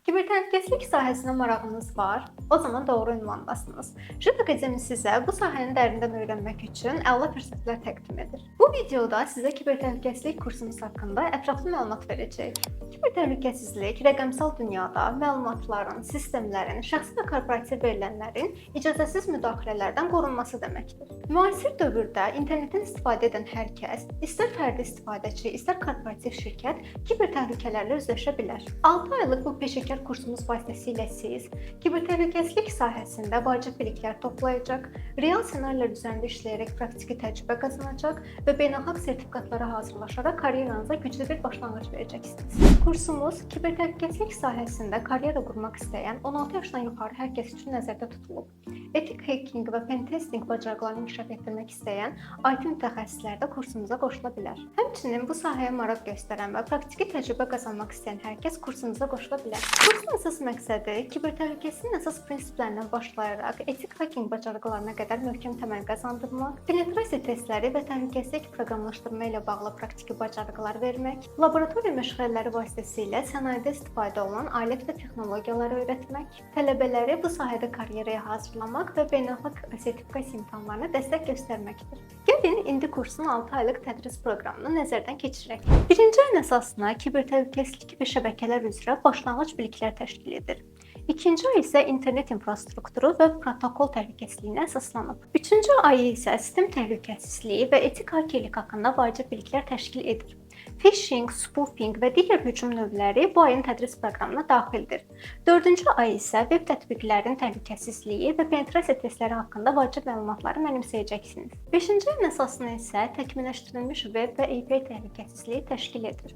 Kibertəhlükəsizlik sahəsinə marağınız var? O zaman doğru ünvandasınız. JIT Akademi sizə bu sahəni dərindən öyrənmək üçün əla fürsətlər təqdim edir. Bu videoda sizə kibertəhlükəsizlik kursumuz haqqında ətraflı məlumat verəcəyik. Kibertəhlükəsizlik rəqəmsal dünyada məlumatların, sistemlərin, şəxsi və korporativ verilənlərin icazəsiz müdaxilələrdən qorunması deməkdir. Müasir dövrdə internetin istifadə edən hər kəs, istər fərdi istifadəçi, istər korporativ şirkət kibertəhlükələrlə üzləşə bilər. 6 aylıq bu peşəkar kursumuz vasitəsilə siz kibertəhlükəsizlik sahəsində vacib biliklər toplayacaq, real ssenarilər üzərində işləyərək praktiki təcrübə qazanacaq və beynəlxalq sertifikatlara hazırlaşaraq karyeranıza güclü bir başlanğıc verəcəksiniz. Kursumuz kibertəhlükəsizlik sahəsində karyera qurmaq istəyən 16 yaşdan yuxarı hər kəs üçün nəzərdə tutulub. Etik hacking və pentesting bacarıqlarını inkişaf etdirmək istəyən IT mütəxəssislər də kursumuza qoşula bilər. Həmçinin bu sahəyə maraq göstərən və praktiki təcrübə qazanmaq istəyən hər kəs kursumuza qoşula bilər. Kursun əsas məqsədi kibertəhlükəsizliyin əsas prinsiplərindən başlayaraq etik hacking bacarıqlarına qədər möhkəm təməl qazandırmaq, penetrasiya testləri və təhlükəsizlik proqramlaşdırma ilə bağlı praktiki bacarıqlar vermək, laboratoriya məşğələləri vasitəsilə sənayedə istifadə olunan alət və texnologiyaları öyrətmək, tələbələri bu sahədə karyeraya hazırlamaq və beynəlxalq sertifikasiya imtahanlarına dəstək göstərməkdir. Gəlin indi kursun 6 aylıq tədris proqramını nəzərdən keçirək. Birinci ayın əsasına kibertəhlükəsizlik və şəbəkələr üzrə başlanğıc biliklər təşkil edir. İkinci ay isə internet infrastrukturu və protokol təhlükəsizliyinə əsaslanıb. Üçüncü ayı isə sistem təhlükəsizliyi və etik hakerlik haqqında vacib biliklər təşkil edir. Phishing, spoofing və digər hücum növləri bu ayın tədris proqramına daxildir. Dördüncü ay isə veb tətbiqlərinin təhlükəsizliyi və penetrasiya testləri haqqında vacib məlumatları mənimsəyəcəksiniz. Beşinci ayın əsasını isə təkmilləşdirilmiş veb və API təhlükəsizliyi təşkil edir.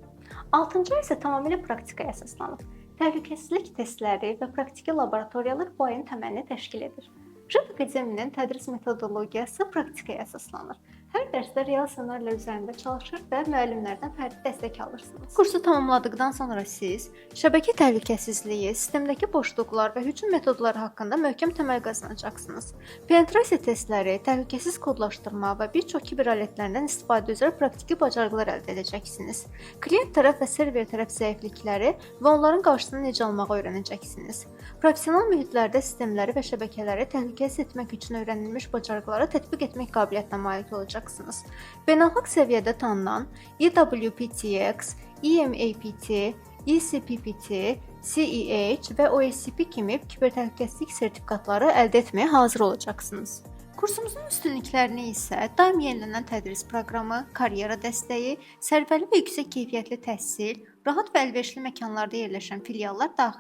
Altıncı ay isə tamamilə praktikaya əsaslanıb. Təhlükəsizlik testləri və praktiki laboratoriyalar bu ayın təməlini təşkil edir. JIT Akademinin tədris metodologiyası praktikaya əsaslanır. Hər dərsdə real ssenarilər üzərində çalışır və müəllimlərdən fərdi dəstək alırsınız. Kursu tamamladıqdan sonra siz şəbəkə təhlükəsizliyi, sistemdəki boşluqlar və hücum metodları haqqında möhkəm təməl qazanacaqsınız. Penetrasiya testləri, təhlükəsiz kodlaşdırma və bir çox kiber alətlərindən istifadə üzrə praktiki bacarıqlar əldə edəcəksiniz. Klient tərəf və server tərəf zəiflikləri və onların qarşısını necə almağı öyrənəcəksiniz. Professional mühitlərdə sistemləri və şəbəkələri təhlükəsiz etmək üçün öyrənilmiş bacarıqları tətbiq etmək qabiliyyətinə malik olacaqsınız. Beynəlxalq səviyyədə tanınan EWPTX, EMAPT, ECPPT, CEH və OSCP kimi kibertəhlükəsizlik sertifikatları əldə etməyə hazır olacaqsınız. Kursumuzun üstünlüklərini isə daim yenilənən tədris proqramı, karyera dəstəyi, sərfəli və yüksək keyfiyyətli təhsil, rahat və əlverişli məkanlarda yerləşən filiallar daxildir.